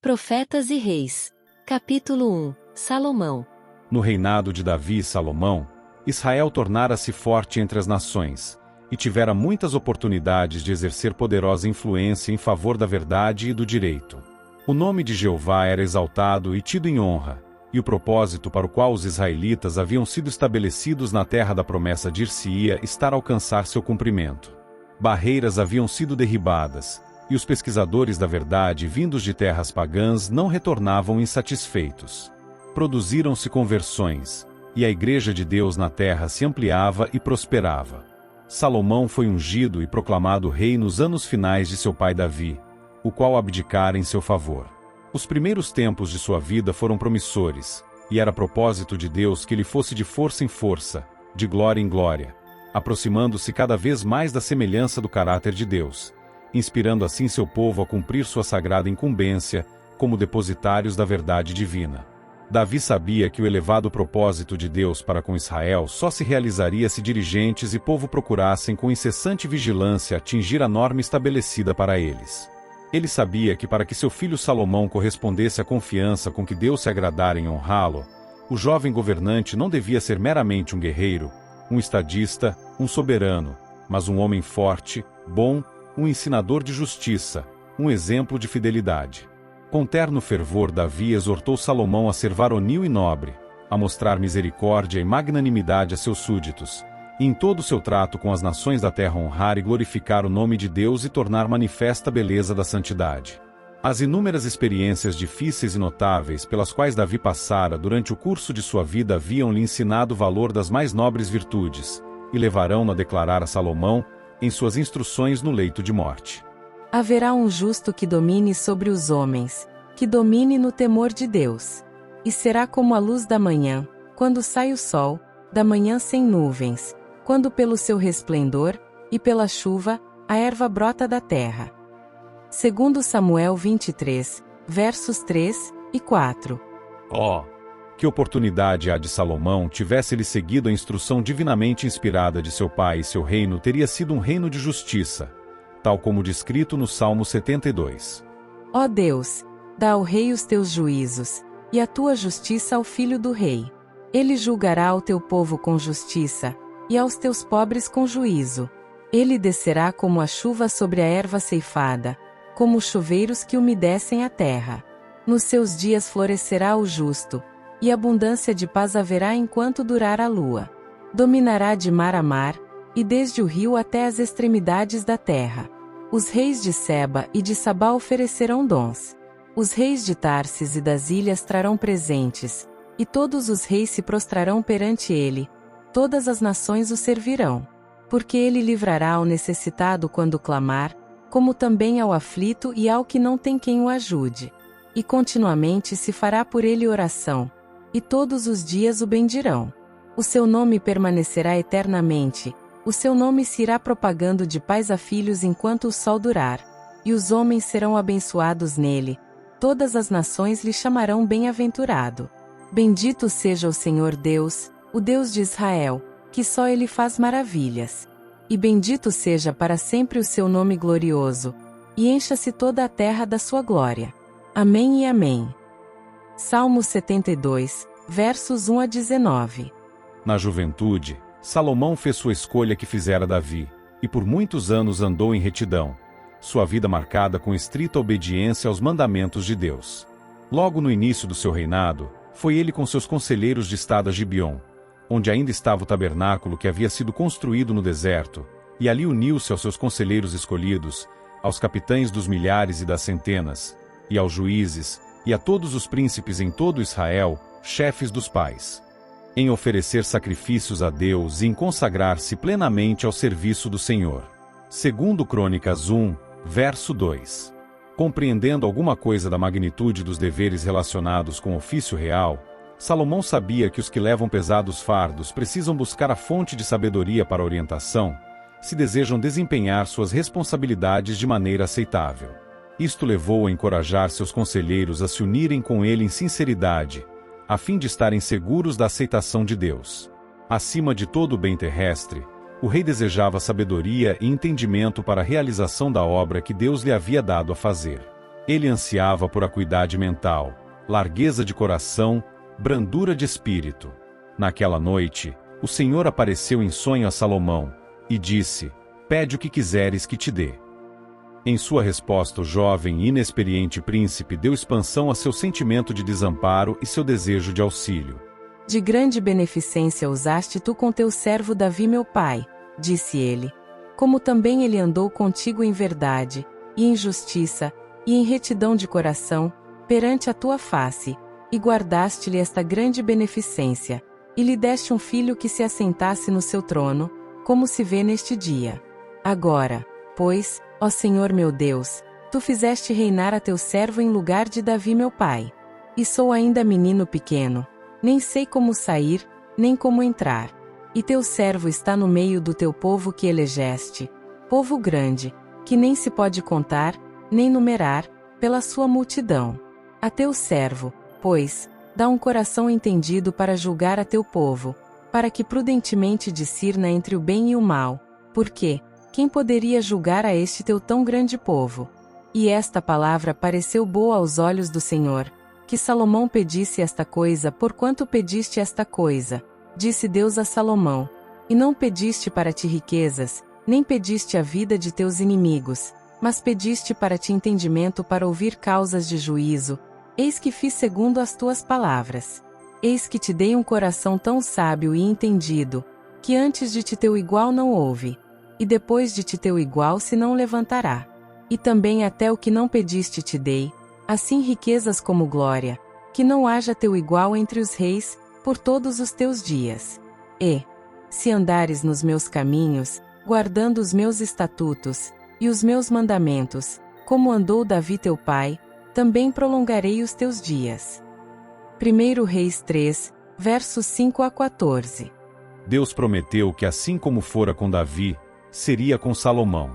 Profetas e Reis. Capítulo 1. Salomão. No reinado de Davi e Salomão, Israel tornara-se forte entre as nações, e tivera muitas oportunidades de exercer poderosa influência em favor da verdade e do direito. O nome de Jeová era exaltado e tido em honra, e o propósito para o qual os israelitas haviam sido estabelecidos na terra da promessa dir-se-ia estar a alcançar seu cumprimento. Barreiras haviam sido derribadas, e os pesquisadores da verdade vindos de terras pagãs não retornavam insatisfeitos. Produziram-se conversões, e a Igreja de Deus na terra se ampliava e prosperava. Salomão foi ungido e proclamado rei nos anos finais de seu pai Davi, o qual abdicara em seu favor. Os primeiros tempos de sua vida foram promissores, e era propósito de Deus que ele fosse de força em força, de glória em glória, aproximando-se cada vez mais da semelhança do caráter de Deus, inspirando assim seu povo a cumprir sua sagrada incumbência, como depositários da verdade divina. Davi sabia que o elevado propósito de Deus para com Israel só se realizaria se dirigentes e povo procurassem com incessante vigilância atingir a norma estabelecida para eles. Ele sabia que para que seu filho Salomão correspondesse à confiança com que Deus se agradara em honrá-lo, o jovem governante não devia ser meramente um guerreiro, um estadista, um soberano, mas um homem forte, bom, um ensinador de justiça, um exemplo de fidelidade. Com terno fervor, Davi exortou Salomão a ser varonil e nobre, a mostrar misericórdia e magnanimidade a seus súditos, e em todo o seu trato com as nações da terra honrar e glorificar o nome de Deus e tornar manifesta a beleza da santidade. As inúmeras experiências difíceis e notáveis pelas quais Davi passara durante o curso de sua vida haviam-lhe ensinado o valor das mais nobres virtudes, e levarão-no a declarar a Salomão, em suas instruções no leito de morte. Haverá um justo que domine sobre os homens, que domine no temor de Deus. E será como a luz da manhã, quando sai o sol, da manhã sem nuvens, quando pelo seu resplendor, e pela chuva, a erva brota da terra. Segundo Samuel 23, versos 3 e 4. Que oportunidade a de Salomão tivesse-lhe seguido a instrução divinamente inspirada de seu pai e seu reino teria sido um reino de justiça, tal como descrito no Salmo 72. Ó Deus, dá ao rei os teus juízos, e a tua justiça ao filho do rei. Ele julgará ao teu povo com justiça, e aos teus pobres com juízo. Ele descerá como a chuva sobre a erva ceifada, como os chuveiros que umedecem a terra. Nos seus dias florescerá o justo, e abundância de paz haverá enquanto durar a lua. Dominará de mar a mar, e desde o rio até as extremidades da terra. Os reis de Seba e de Sabá oferecerão dons. Os reis de Tarsis e das ilhas trarão presentes, e todos os reis se prostrarão perante ele, todas as nações o servirão. Porque ele livrará ao necessitado quando clamar, como também ao aflito e ao que não tem quem o ajude. E continuamente se fará por ele oração, e todos os dias o bendirão. O seu nome permanecerá eternamente, o seu nome se irá propagando de pais a filhos enquanto o sol durar, e os homens serão abençoados nele, todas as nações lhe chamarão bem-aventurado. Bendito seja o Senhor Deus, o Deus de Israel, que só ele faz maravilhas. E bendito seja para sempre o seu nome glorioso, e encha-se toda a terra da sua glória. Amém e amém. Salmo 72, versos 1 a 19. Na juventude, Salomão fez sua escolha que fizera Davi, e por muitos anos andou em retidão, sua vida marcada com estrita obediência aos mandamentos de Deus. Logo no início do seu reinado, foi ele com seus conselheiros de estado a Gibeon, onde ainda estava o tabernáculo que havia sido construído no deserto, e ali uniu-se aos seus conselheiros escolhidos, aos capitães dos milhares e das centenas, e aos juízes, e a todos os príncipes em todo Israel, chefes dos pais, em oferecer sacrifícios a Deus e em consagrar-se plenamente ao serviço do Senhor. Segundo Crônicas 1, verso 2. Compreendendo alguma coisa da magnitude dos deveres relacionados com o ofício real, Salomão sabia que os que levam pesados fardos precisam buscar a fonte de sabedoria para orientação, se desejam desempenhar suas responsabilidades de maneira aceitável. Isto levou a encorajar seus conselheiros a se unirem com ele em sinceridade, a fim de estarem seguros da aceitação de Deus. Acima de todo o bem terrestre, o rei desejava sabedoria e entendimento para a realização da obra que Deus lhe havia dado a fazer. Ele ansiava por acuidade mental, largueza de coração, brandura de espírito. Naquela noite, o Senhor apareceu em sonho a Salomão, e disse: pede o que quiseres que te dê. Em sua resposta, o jovem e inexperiente príncipe deu expansão a seu sentimento de desamparo e seu desejo de auxílio. De grande beneficência usaste tu com teu servo Davi meu pai, disse ele. Como também ele andou contigo em verdade, e em justiça, e em retidão de coração, perante a tua face, e guardaste-lhe esta grande beneficência, e lhe deste um filho que se assentasse no seu trono, como se vê neste dia. Agora, pois, ó Senhor meu Deus, tu fizeste reinar a teu servo em lugar de Davi meu pai. E sou ainda menino pequeno, nem sei como sair, nem como entrar. E teu servo está no meio do teu povo que elegeste, povo grande, que nem se pode contar, nem numerar, pela sua multidão. A teu servo, pois, dá um coração entendido para julgar a teu povo, para que prudentemente discirna entre o bem e o mal, porque quem poderia julgar a este teu tão grande povo? E esta palavra pareceu boa aos olhos do Senhor, que Salomão pedisse esta coisa, porquanto pediste esta coisa, disse Deus a Salomão, e não pediste para ti riquezas, nem pediste a vida de teus inimigos, mas pediste para ti entendimento para ouvir causas de juízo. Eis que fiz segundo as tuas palavras. Eis que te dei um coração tão sábio e entendido, que antes de ti teu igual não houve, e depois de ti teu igual se não levantará. E também até o que não pediste te dei, assim riquezas como glória, que não haja teu igual entre os reis, por todos os teus dias. E, se andares nos meus caminhos, guardando os meus estatutos, e os meus mandamentos, como andou Davi teu pai, também prolongarei os teus dias. 1 Reis 3, versos 5 a 14. Deus prometeu que assim como fora com Davi, seria com Salomão.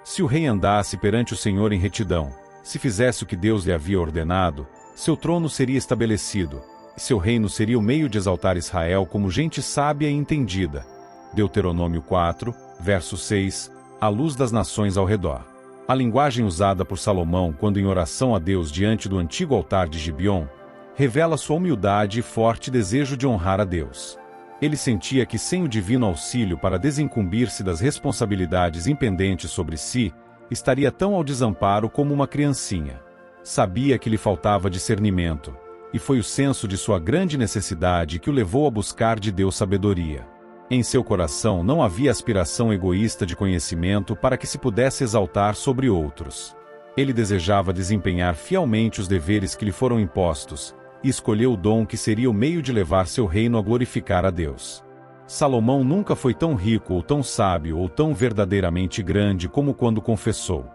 Se o rei andasse perante o Senhor em retidão, se fizesse o que Deus lhe havia ordenado, seu trono seria estabelecido, e seu reino seria o meio de exaltar Israel como gente sábia e entendida. Deuteronômio 4, verso 6, à luz das nações ao redor. A linguagem usada por Salomão quando em oração a Deus diante do antigo altar de Gibeon, revela sua humildade e forte desejo de honrar a Deus. Ele sentia que sem o divino auxílio para desincumbir-se das responsabilidades impendentes sobre si, estaria tão ao desamparo como uma criancinha. Sabia que lhe faltava discernimento, e foi o senso de sua grande necessidade que o levou a buscar de Deus sabedoria. Em seu coração não havia aspiração egoísta de conhecimento para que se pudesse exaltar sobre outros. Ele desejava desempenhar fielmente os deveres que lhe foram impostos, e escolheu o dom que seria o meio de levar seu reino a glorificar a Deus. Salomão nunca foi tão rico ou tão sábio ou tão verdadeiramente grande como quando confessou: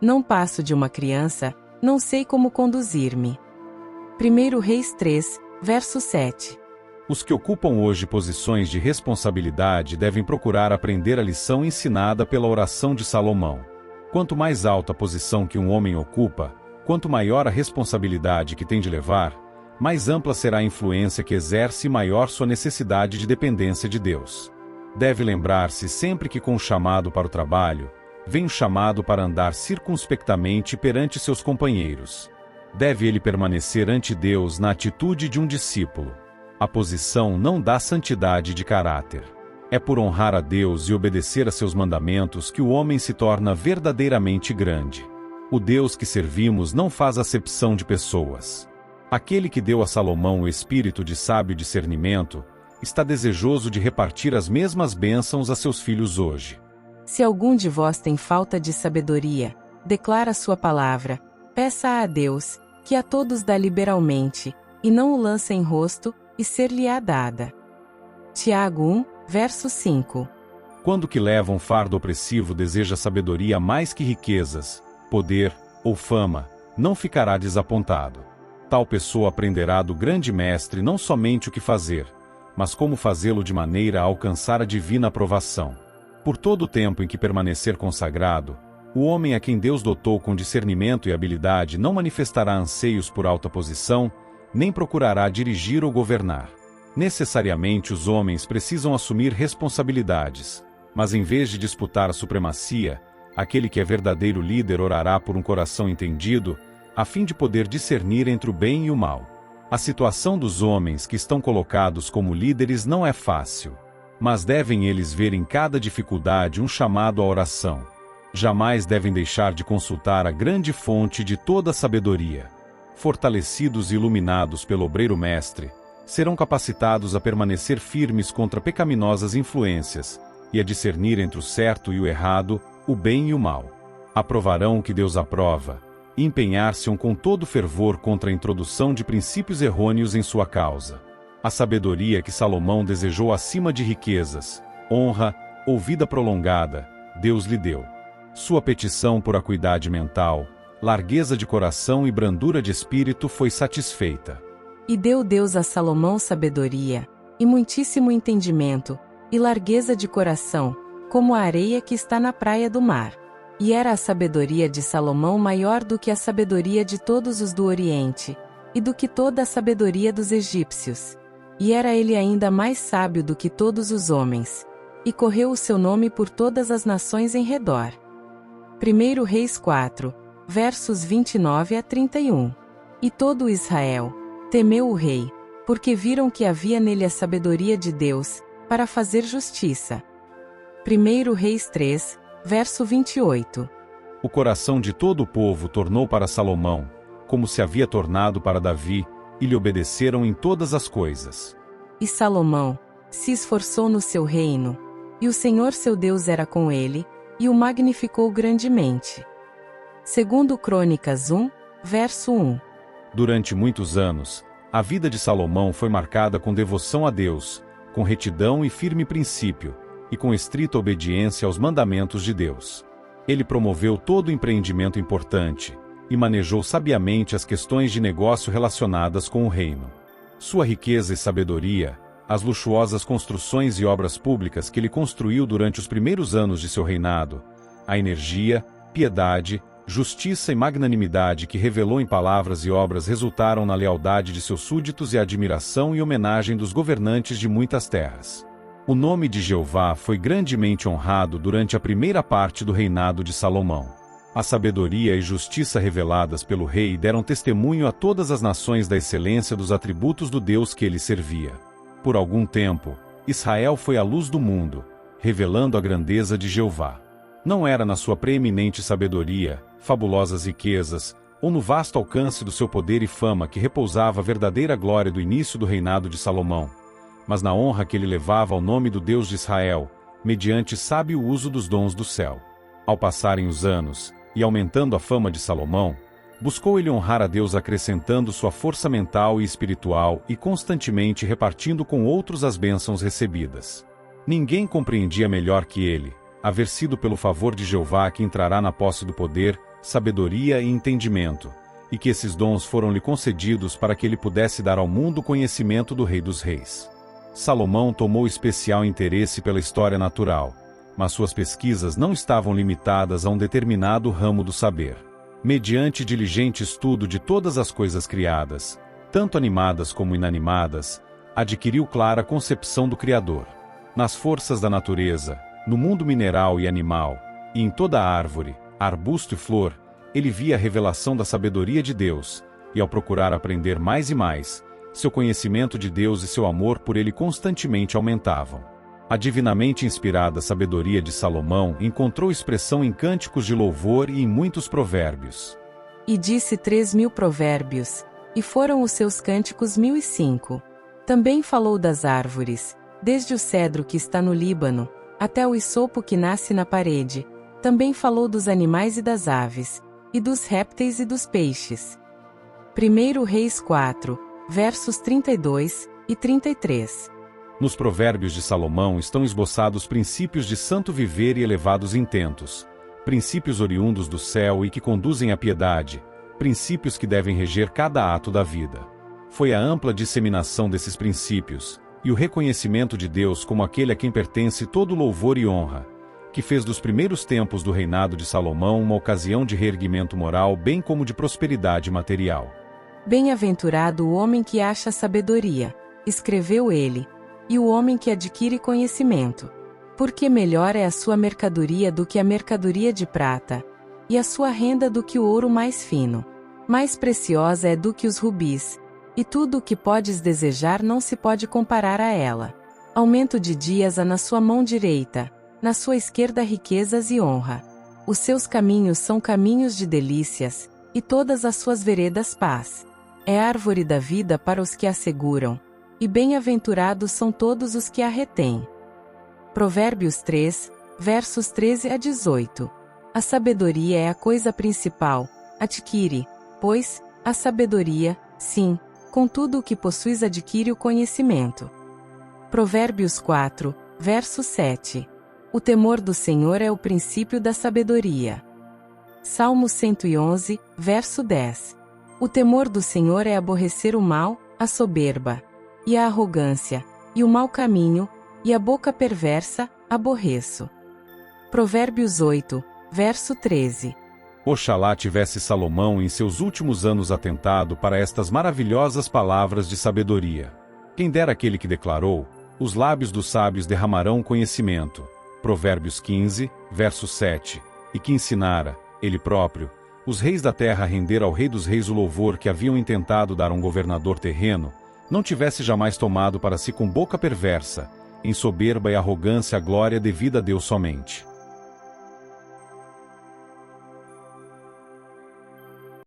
não passo de uma criança, não sei como conduzir-me. 1 Reis 3, verso 7. Os que ocupam hoje posições de responsabilidade devem procurar aprender a lição ensinada pela oração de Salomão. Quanto mais alta a posição que um homem ocupa, quanto maior a responsabilidade que tem de levar, mais ampla será a influência que exerce e maior sua necessidade de dependência de Deus. Deve lembrar-se sempre que com o chamado para o trabalho, vem o chamado para andar circunspectamente perante seus companheiros. Deve ele permanecer ante Deus na atitude de um discípulo. A posição não dá santidade de caráter. É por honrar a Deus e obedecer a seus mandamentos que o homem se torna verdadeiramente grande. O Deus que servimos não faz acepção de pessoas. Aquele que deu a Salomão o espírito de sábio discernimento, está desejoso de repartir as mesmas bênçãos a seus filhos hoje. Se algum de vós tem falta de sabedoria, declara a sua palavra, peça a Deus, que a todos dá liberalmente, e não o lança em rosto, e ser-lhe-á dada. Tiago 1, verso 5. Quando que leva um fardo opressivo deseja sabedoria mais que riquezas, poder ou fama, não ficará desapontado. Tal pessoa aprenderá do grande mestre não somente o que fazer, mas como fazê-lo de maneira a alcançar a divina aprovação. Por todo o tempo em que permanecer consagrado, o homem a quem Deus dotou com discernimento e habilidade não manifestará anseios por alta posição, nem procurará dirigir ou governar. Necessariamente os homens precisam assumir responsabilidades, mas em vez de disputar a supremacia, aquele que é verdadeiro líder orará por um coração entendido, a fim de poder discernir entre o bem e o mal. A situação dos homens que estão colocados como líderes não é fácil, mas devem eles ver em cada dificuldade um chamado à oração. Jamais devem deixar de consultar a grande fonte de toda a sabedoria. Fortalecidos e iluminados pelo obreiro mestre, serão capacitados a permanecer firmes contra pecaminosas influências e a discernir entre o certo e o errado, o bem e o mal. Aprovarão o que Deus aprova, e empenhar-se-ão com todo fervor contra a introdução de princípios errôneos em sua causa. A sabedoria que Salomão desejou acima de riquezas, honra ou vida prolongada, Deus lhe deu. Sua petição por acuidade mental, largueza de coração e brandura de espírito foi satisfeita. E deu Deus a Salomão sabedoria, e muitíssimo entendimento, e largueza de coração, como a areia que está na praia do mar. E era a sabedoria de Salomão maior do que a sabedoria de todos os do Oriente, e do que toda a sabedoria dos egípcios. E era ele ainda mais sábio do que todos os homens. E correu o seu nome por todas as nações em redor. 1 Reis 4, versos 29 a 31. E todo Israel temeu o rei, porque viram que havia nele a sabedoria de Deus, para fazer justiça. 1 Reis 3, verso 28. O coração de todo o povo tornou para Salomão, como se havia tornado para Davi, e lhe obedeceram em todas as coisas. E Salomão se esforçou no seu reino, e o Senhor seu Deus era com ele, e o magnificou grandemente. 2 Crônicas 1, verso 1. Durante muitos anos, a vida de Salomão foi marcada com devoção a Deus, com retidão e firme princípio, e com estrita obediência aos mandamentos de Deus. Ele promoveu todo empreendimento importante, e manejou sabiamente as questões de negócio relacionadas com o reino. Sua riqueza e sabedoria, as luxuosas construções e obras públicas que ele construiu durante os primeiros anos de seu reinado, a energia, piedade, justiça e magnanimidade que revelou em palavras e obras resultaram na lealdade de seus súditos e a admiração e homenagem dos governantes de muitas terras. O nome de Jeová foi grandemente honrado durante a primeira parte do reinado de Salomão. A sabedoria e justiça reveladas pelo rei deram testemunho a todas as nações da excelência dos atributos do Deus que ele servia. Por algum tempo, Israel foi a luz do mundo, revelando a grandeza de Jeová. Não era na sua preeminente sabedoria, fabulosas riquezas, ou no vasto alcance do seu poder e fama que repousava a verdadeira glória do início do reinado de Salomão, mas na honra que ele levava ao nome do Deus de Israel, mediante sábio uso dos dons do céu. Ao passarem os anos, e aumentando a fama de Salomão, buscou ele honrar a Deus acrescentando sua força mental e espiritual e constantemente repartindo com outros as bênçãos recebidas. Ninguém compreendia melhor que ele, haver sido pelo favor de Jeová que entrará na posse do poder, sabedoria e entendimento, e que esses dons foram-lhe concedidos para que ele pudesse dar ao mundo o conhecimento do Rei dos Reis. Salomão tomou especial interesse pela história natural, mas suas pesquisas não estavam limitadas a um determinado ramo do saber. Mediante diligente estudo de todas as coisas criadas, tanto animadas como inanimadas, adquiriu clara concepção do Criador. Nas forças da natureza, no mundo mineral e animal, e em toda árvore, arbusto e flor, ele via a revelação da sabedoria de Deus, e ao procurar aprender mais e mais, seu conhecimento de Deus e seu amor por ele constantemente aumentavam. A divinamente inspirada sabedoria de Salomão encontrou expressão em cânticos de louvor e em muitos provérbios. E disse 3.000 provérbios, e foram os seus cânticos 1.005. Também falou das árvores, desde o cedro que está no Líbano, até o isopo que nasce na parede. Também falou dos animais e das aves, e dos répteis e dos peixes. 1 Reis 4, versos 32 e 33. Nos provérbios de Salomão estão esboçados princípios de santo viver e elevados intentos, princípios oriundos do céu e que conduzem à piedade, princípios que devem reger cada ato da vida. Foi a ampla disseminação desses princípios, e o reconhecimento de Deus como aquele a quem pertence todo louvor e honra, que fez dos primeiros tempos do reinado de Salomão uma ocasião de reerguimento moral bem como de prosperidade material. Bem-aventurado o homem que acha sabedoria, escreveu ele, e o homem que adquire conhecimento. Porque melhor é a sua mercadoria do que a mercadoria de prata, e a sua renda do que o ouro mais fino. Mais preciosa é do que os rubis, e tudo o que podes desejar não se pode comparar a ela. Aumento de dias há na sua mão direita, na sua esquerda riquezas e honra. Os seus caminhos são caminhos de delícias, e todas as suas veredas paz. É árvore da vida para os que a seguram, e bem-aventurados são todos os que a retêm. Provérbios 3, versos 13 a 18. A sabedoria é a coisa principal, adquire, pois, a sabedoria, sim, com tudo o que possuis adquire o conhecimento. Provérbios 4, verso 7. O temor do Senhor é o princípio da sabedoria. Salmo 111, verso 10. O temor do Senhor é aborrecer o mal, a soberba, e a arrogância, e o mau caminho, e a boca perversa, aborreço. Provérbios 8, verso 13. Oxalá tivesse Salomão em seus últimos anos atentado para estas maravilhosas palavras de sabedoria. Quem dera aquele que declarou: os lábios dos sábios derramarão conhecimento. Provérbios 15, verso 7. E que ensinara, ele próprio, os reis da terra a render ao Rei dos Reis o louvor que haviam intentado dar a um governador terreno, não tivesse jamais tomado para si com boca perversa, em soberba e arrogância a glória devida a Deus somente.